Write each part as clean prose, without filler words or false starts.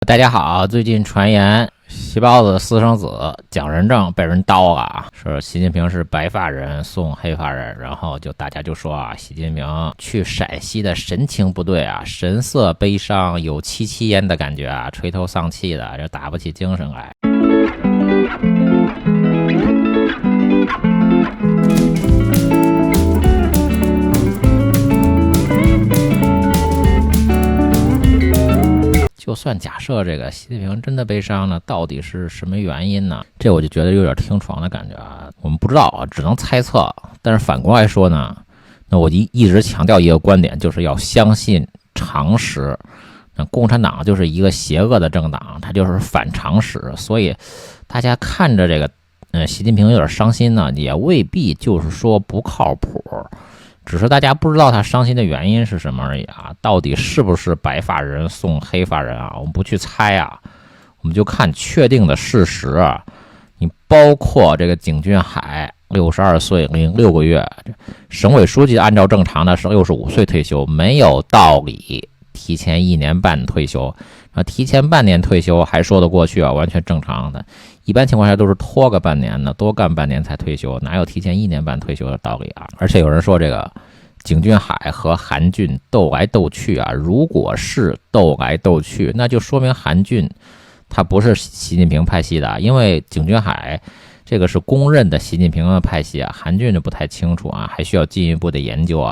大家好，最近传言习包子私生子蒋仁正被人刀了，说习近平是白发人送黑发人，然后大家就说习近平去陕西的神情不对神色悲伤，有戚戚焉的感觉垂头丧气的，就打不起精神来。就算假设这个习近平真的悲伤呢，到底是什么原因呢？这我就觉得有点听床的感觉我们不知道只能猜测。但是反过来说呢，那我一直强调一个观点，就是要相信常识。那共产党就是一个邪恶的政党，它就是反常识，所以大家看着这个习近平有点伤心呢，也未必就是说不靠谱。只是大家不知道他伤心的原因是什么而已到底是不是白发人送黑发人我们不去猜我们就看确定的事实你包括这个景俊海62岁零6个月，省委书记按照正常的是65岁退休，没有道理提前1年半退休提前半年退休还说得过去完全正常的。一般情况下都是拖个半年的，多干半年才退休，哪有提前1年半退休的道理而且有人说这个景俊海和韩俊斗来斗去如果是斗来斗去，那就说明韩俊他不是习近平派系的，因为景俊海这个是公认的习近平的派系韩俊就不太清楚还需要进一步的研究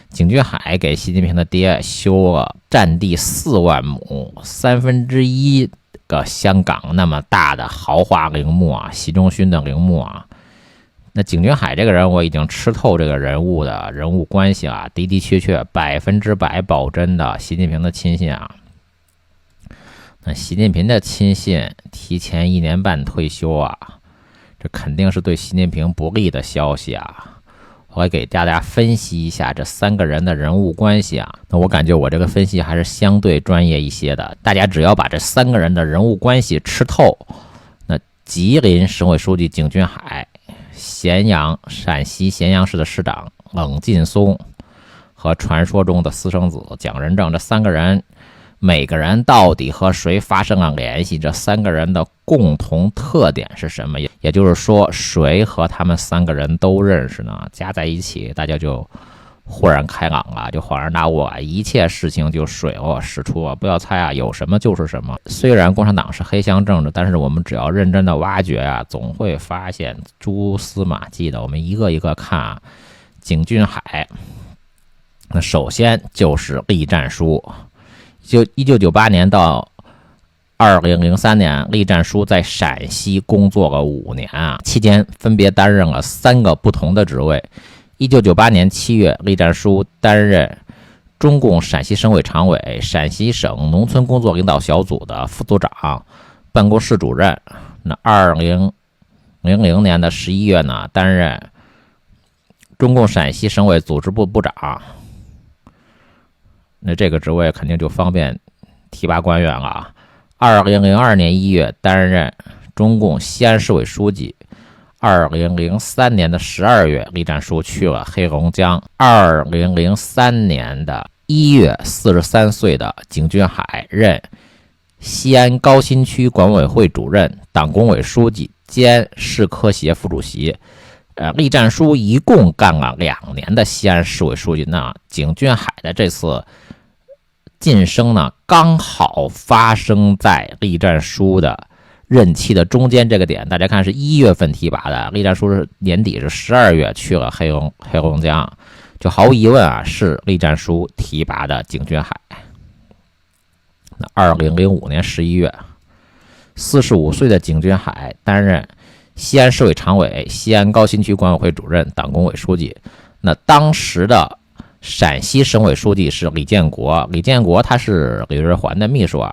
景俊海给习近平的爹修了占地4万亩1/3个香港那么大的豪华陵墓习仲勋的陵墓那景俊海这个人我已经吃透这个人物的人物关系的的确确100%保真的习近平的亲信那习近平的亲信提前1年半退休这肯定是对习近平不利的消息我来给大家分析一下这3个人的人物关系那我感觉我这个分析还是相对专业一些的，大家只要把这3个人的人物关系吃透，那吉林省委书记景俊海、陕西咸阳市的市长冷劲松和传说中的私生子蒋仁正，这3个人每个人到底和谁发生了联系，这3个人的共同特点是什么，也就是说谁和他们3个人都认识呢，加在一起大家就豁然开朗就恍然大悟一切事情就水落石出不要猜有什么就是什么。虽然共产党是黑箱政治，但是我们只要认真的挖掘总会发现蛛丝马迹的。我们一个一个看景俊海，那首先就是栗战书。就1998年到2003年，栗战书在陕西工作了5年期间分别担任了3个不同的职位。1998年7月，栗战书担任中共陕西省委常委、陕西省农村工作领导小组的副组长、办公室主任。那2000年的11月呢，担任中共陕西省委组织部部长。那这个职位肯定就方便提拔官员了2002年1月担任中共西安市委书记。2003年的12月，栗战书去了黑龙江。2003年的1月，43岁的景俊海任西安高新区管委会主任、党工委书记兼市科协副主席。栗战书一共干了2年的西安市委书记。那景俊海的这次晋升呢，刚好发生在栗战书的任期的中间这个点。大家看是1月份提拔的，栗战书是年底是12月去了黑龙江，就毫无疑问是栗战书提拔的景俊海。那2005年11月，45岁的景俊海担任西安市委常委、西安高新区管委会主任、党工委书记。那当时的陕西省委书记是李建国，李建国他是李瑞环的秘书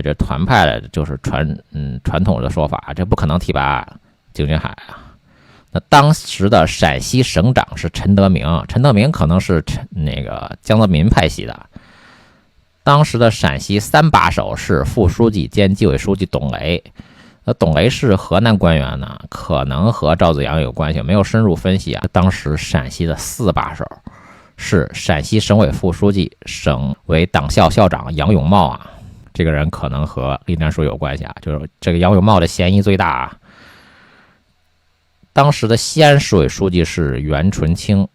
这团派的就是传统的说法，这不可能提拔景俊海那当时的陕西省长是陈德明，陈德明可能是那个江泽民派系的。当时的陕西3把手是副书记兼纪委书记董雷。董雷是河南官员呢，可能和赵紫阳有关系，没有深入分析当时陕西的4把手是陕西省委副书记、省委党校校长杨永茂这个人可能和栗战书有关系啊，就是这个杨永茂的嫌疑最大啊。当时的西安市委书记是袁纯清，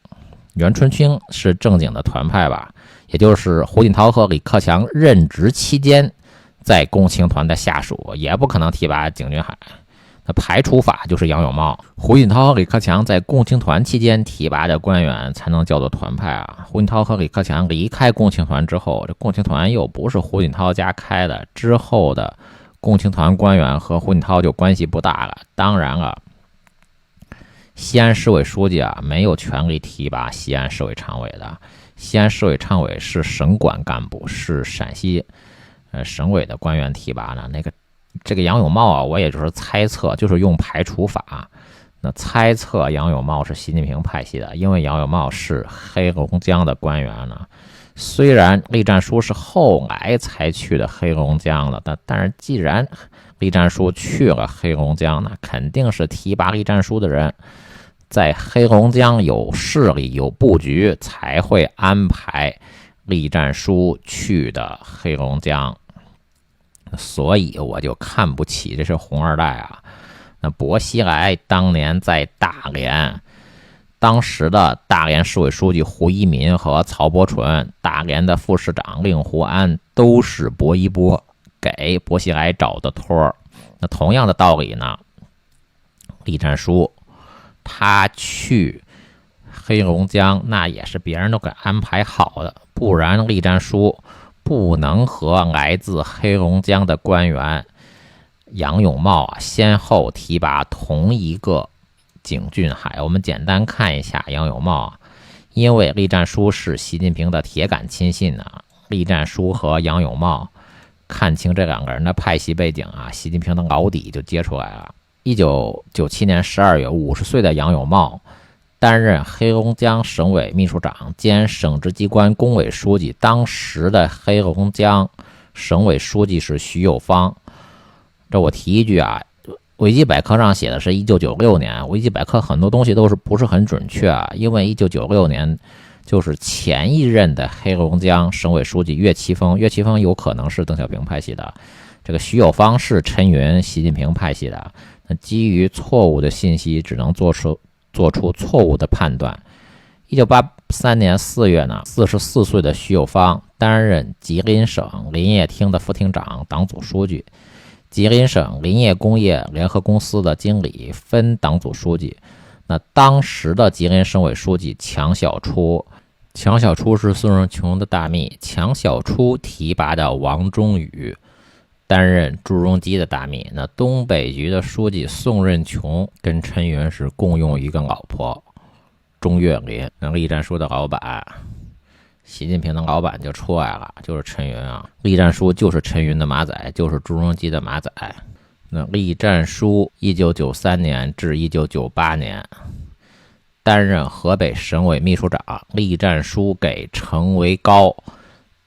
袁纯清是正经的团派吧，也就是胡锦涛和李克强任职期间在共青团的下属，也不可能提拔景俊海。那排除法就是杨永茂，胡锦涛和李克强在共青团期间提拔的官员才能叫做团派啊。胡锦涛和李克强离开共青团之后，这共青团又不是胡锦涛家开的，之后的共青团官员和胡锦涛就关系不大了。当然了，西安市委书记啊没有权利提拔西安市委常委的，西安市委常委是省管干部，是陕西省委的官员提拔的。这个杨永茂啊，我也就是猜测，就是用排除法。那猜测杨永茂是习近平派系的，因为杨永茂是黑龙江的官员呢。虽然栗战书是后来才去的黑龙江了，但是既然栗战书去了黑龙江，那肯定是提拔栗战书的人在黑龙江有势力、有布局，才会安排栗战书去的黑龙江。所以我就看不起这是红二代啊。那薄熙来当年在大连，当时的大连市委书记胡一民和曹伯纯，大连的副市长令狐安都是薄一波给薄熙来找的托。那同样的道理呢，栗战书他去黑龙江，那也是别人都给安排好的，不然栗战书不能和来自黑龙江的官员杨永茂啊先后提拔同一个景俊海。我们简单看一下杨永茂啊，因为栗战书是习近平的铁杆亲信呢，栗战书和杨永茂看清这两个人的派系背景啊，习近平的老底就揭出来了。1997年12月，50岁的杨永茂担任黑龙江省委秘书长兼省直机关工委书记，当时的黑龙江省委书记是徐有芳。这我提一句啊，维基百科上写的是1996年，维基百科很多东西都是不是很准确啊，因为1996年就是前一任的黑龙江省委书记岳奇峰，岳奇峰有可能是邓小平派系的，这个徐有芳是陈云习近平派系的。那基于错误的信息，只能做出错误的判断。1983年4月呢，44岁的徐有芳担任吉林省林业厅的副厅长、党组书记，吉林省林业工业联合公司的经理、分党组书记。那当时的吉林省委书记强小初是宋任穷的大秘，强小初提拔的王忠宇担任朱镕基的大秘。那东北局的书记宋任穷跟陈云是共用一个老婆钟岳林。那栗战书的老板，习近平的老板就出来了，就是陈云啊。栗战书就是陈云的马仔，就是朱镕基的马仔。那栗战书1993年至1998年担任河北省委秘书长，栗战书给程维高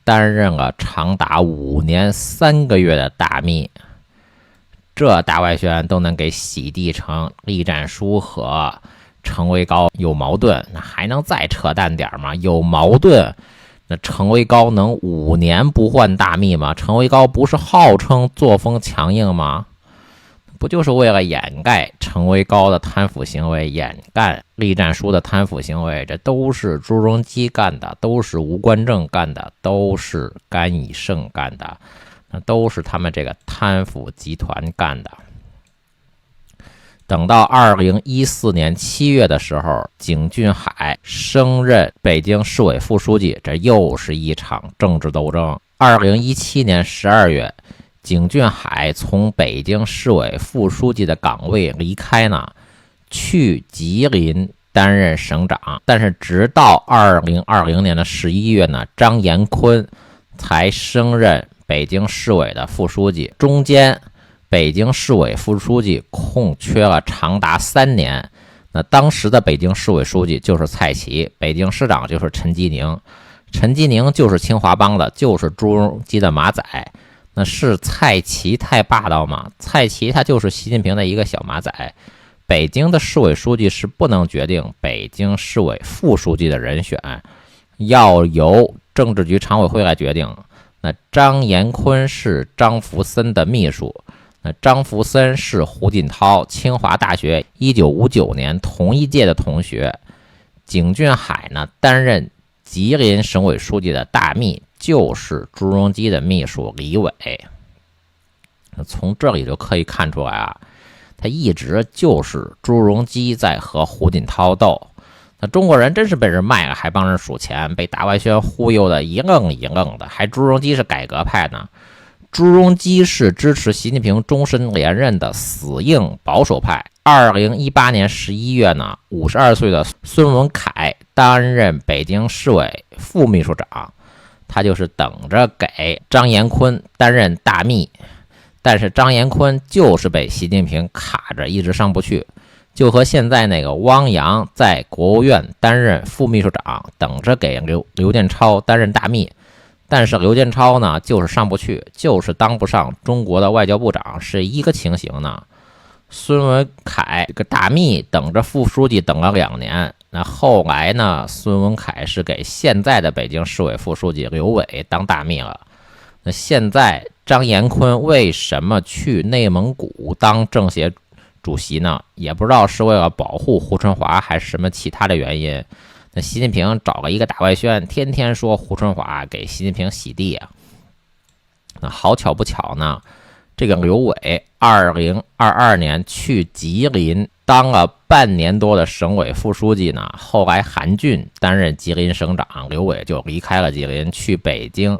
担任了长达5年3个月的大秘。这大外宣都能给洗地成栗战书和程维高有矛盾，那还能再扯淡点吗？有矛盾，那程维高能5年不换大秘吗？程维高不是号称作风强硬吗？不就是为了掩盖程维高的贪腐行为，掩盖栗战书的贪腐行为？这都是朱镕基干的，都是吴官正干的，都是甘以胜干的，那都是他们这个贪腐集团干的。等到2014年7月的时候，景俊海升任北京市委副书记，这又是一场政治斗争。2017年12月，景俊海从北京市委副书记的岗位离开呢，去吉林担任省长。但是直到2020年的11月呢，张延坤才升任北京市委的副书记。中间北京市委副书记空缺了长达3年。那当时的北京市委书记就是蔡奇，北京市长就是陈吉宁，陈吉宁就是清华帮的，就是朱镕基的马仔。那是蔡奇太霸道吗？蔡奇他就是习近平的一个小马仔。北京的市委书记是不能决定北京市委副书记的人选，要由政治局常委会来决定。那张延坤是张福森的秘书，那张福森是胡锦涛清华大学1959年同一届的同学，景俊海呢担任吉林省委书记的大秘，就是朱镕基的秘书李伟。从这里就可以看出来啊，他一直就是朱镕基在和胡锦涛斗。那中国人真是被人卖了还帮人数钱，被大外宣忽悠的一愣一愣的，还朱镕基是改革派呢。朱镕基是支持习近平终身连任的死硬保守派。2018年11月呢，52岁的孙文凯担任北京市委副秘书长，他就是等着给张延坤担任大秘。但是张延坤就是被习近平卡着，一直上不去，就和现在那个汪洋在国务院担任副秘书长，等着给刘建超担任大秘。但是刘建超呢，就是上不去，就是当不上中国的外交部长，是一个情形呢。孙文凯这个大秘等着副书记等了2年，那后来呢，孙文凯是给现在的北京市委副书记刘伟当大秘了。那现在张延坤为什么去内蒙古当政协主席呢？也不知道是为了保护胡春华还是什么其他的原因。那习近平找了一个大外宣，天天说胡春华，给习近平洗地啊。那好巧不巧呢，这个刘伟2022年去吉林当了半年多的省委副书记呢，后来韩俊担任吉林省长，刘伟就离开了吉林，去北京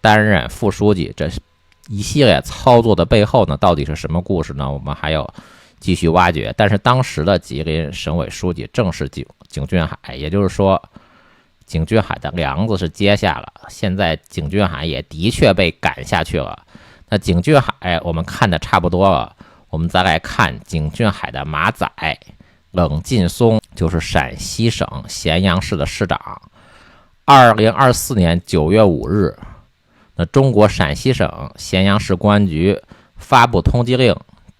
担任副书记。这一系列操作的背后呢，到底是什么故事呢？我们还要继续挖掘。但是当时的吉林省委书记正是景俊海，也就是说景俊海的梁子是接下了，现在景俊海也的确被赶下去了。那景俊海我们看的差不多了，我们再来看景俊海的马仔冷劲松，就是陕西省咸阳市的市长。2024年9月5日，那中国陕西省咸阳市公安局发布通缉令，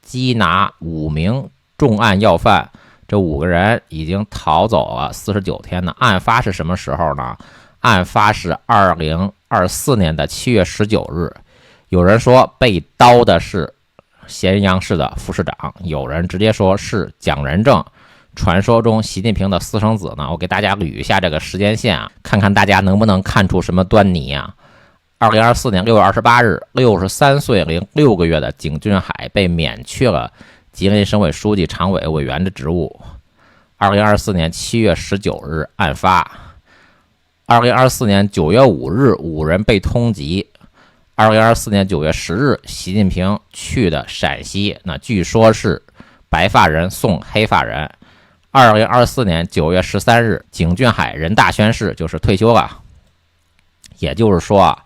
缉拿5名重案要犯，这5个人已经逃走了49天呢。案发是什么时候呢？案发是2024年的7月19日。有人说被刀的是咸阳市的副市长，有人直接说是蒋仁正，传说中习近平的私生子呢。我给大家捋一下这个时间线啊，看看大家能不能看出什么端倪啊。2024年6月28日，63岁零6个月的景俊海被免去了吉林省委书记、常委委员的职务。2024年7月19日案发。2024年9月5日，5人被通缉。2024年9月10日，习近平去的陕西，那据说是白发人送黑发人。2024年9月13日，景俊海人大宣誓，就是退休了。也就是说啊，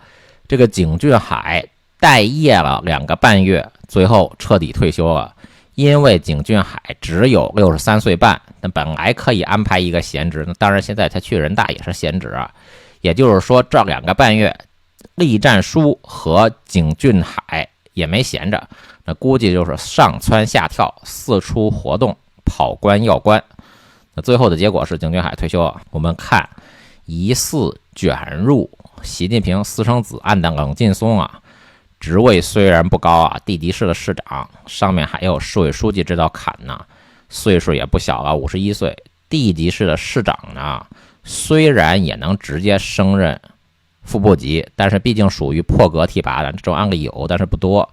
这个景俊海待业了2个半月，最后彻底退休了。因为景俊海只有63岁半，那本来可以安排一个闲职，那当然现在他去人大也是闲职啊。也就是说，这2个半月，栗战书和景俊海也没闲着，那估计就是上蹿下跳，四处活动，跑官要官。那最后的结果是景俊海退休了。我们看疑似卷入习近平私生子案的冷劲松啊，职位虽然不高啊，地级市的市长，上面还有市委书记这道坎呢，岁数也不小了，51岁。地级市的市长呢，虽然也能直接升任副部级，但是毕竟属于破格提拔的，这种案例有，但是不多。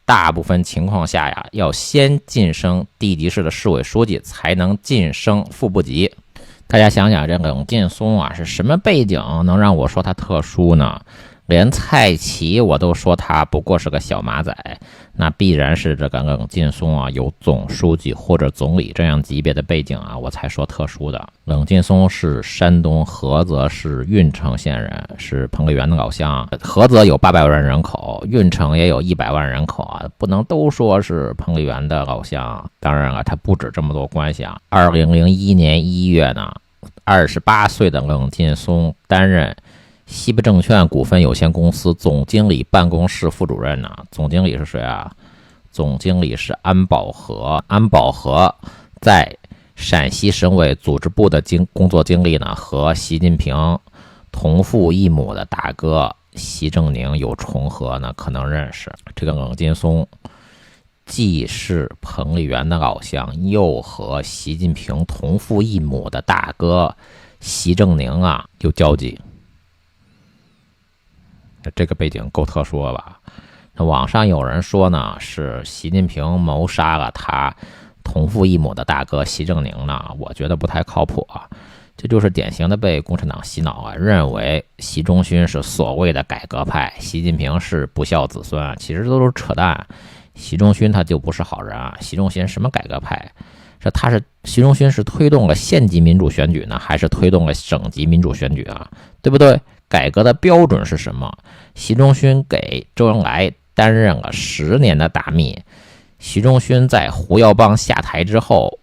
大部分情况下呀，要先晋升地级市的市委书记，才能晋升副部级。大家想想，这冷劲松啊，是什么背景能让我说他特殊呢？连蔡奇我都说他不过是个小马仔，那必然是这个冷劲松啊有总书记或者总理这样级别的背景啊，我才说特殊的。冷劲松是山东菏泽市郓城县人，是彭丽媛的老乡。菏泽有800万人口，郓城也有100万人口啊，不能都说是彭丽媛的老乡。当然了，他不止这么多关系啊。2001年1月呢，28岁的冷劲松担任西部证券股份有限公司总经理办公室副主任呢。总经理是谁啊？总经理是安保和。安保和在陕西省委组织部的工作经历呢，和习近平同父异母的大哥习正宁有重合呢，可能认识。这个冷劲松既是彭丽媛的偶像，又和习近平同父异母的大哥习正宁啊有交集。这个背景够特殊了吧？那网上有人说呢，是习近平谋杀了他同父异母的大哥习正宁呢，我觉得不太靠谱啊。这就是典型的被共产党洗脑啊，认为习仲勋是所谓的改革派，习近平是不孝子孙啊，其实都是扯淡。习仲勋他就不是好人啊，习仲勋什么改革派？习仲勋是推动了县级民主选举呢，还是推动了省级民主选举啊？对不对？改革的标准是什么？习仲勋给周恩来担任了10年的大秘，习仲勋在胡耀邦下台之后，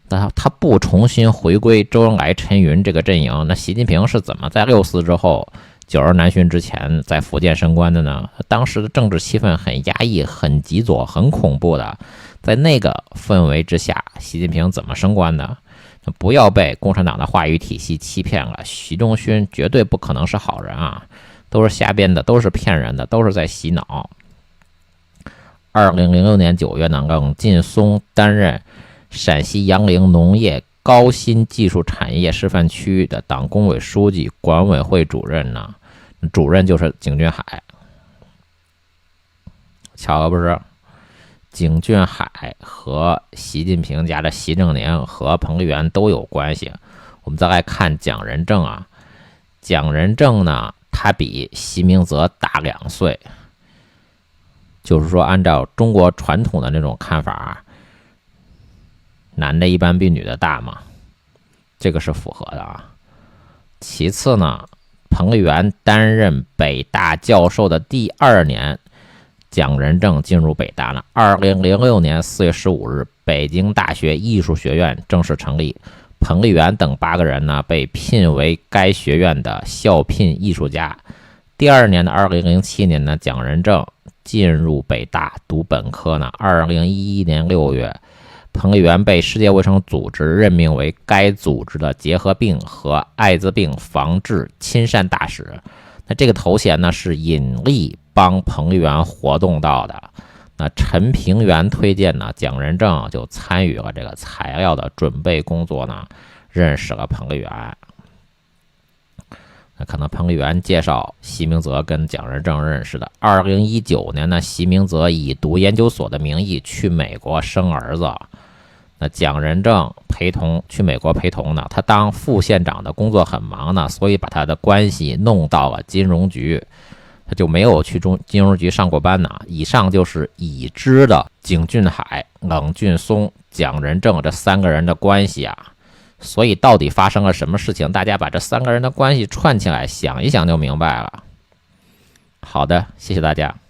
他不重新回归周恩来、陈云这个阵营，那习近平是怎么在6·4之后九二南巡之前在福建升官的呢？当时的政治气氛很压抑、很极左、很恐怖的，在那个氛围之下，习近平怎么升官的？不要被共产党的话语体系欺骗了，习仲勋绝对不可能是好人啊，都是瞎编的，都是骗人的，都是在洗脑。2006年9月呢，冷劲松担任陕西杨凌农业高新技术产业示范区的党工委书记、管委会主任呢，主任就是景俊海。巧了不是？景俊海和习近平家的习正宁和彭丽媛都有关系。我们再来看蒋仁正啊，蒋仁正呢，他比习明泽大2岁，就是说按照中国传统的那种看法，男的一般比女的大嘛，这个是符合的啊。其次呢，彭丽媛担任北大教授的第2年，蒋仁正进入北大了。2006年4月15日，北京大学艺术学院正式成立，彭丽媛等8个人呢被聘为该学院的校聘艺术家。第2年的2007年呢，蒋仁正进入北大读本科呢。2011年6月，彭丽媛被世界卫生组织任命为该组织的结核病和艾滋病防治亲善大使。那这个头衔呢是引力帮彭丽媛活动到的。那陈平原推荐呢，蒋仁正就参与了这个材料的准备工作呢，认识了彭丽媛。那可能彭丽媛介绍习明泽跟蒋仁正认识的。2019年呢，习明泽以读研究所的名义去美国生儿子，那蒋仁正去美国陪同呢，他当副县长的工作很忙呢，所以把他的关系弄到了金融局，他就没有去金融局上过班呢。以上就是已知的景俊海、冷劲松、蒋仁正这3个人的关系啊。所以到底发生了什么事情，大家把这3个人的关系串起来想一想就明白了。好的，谢谢大家。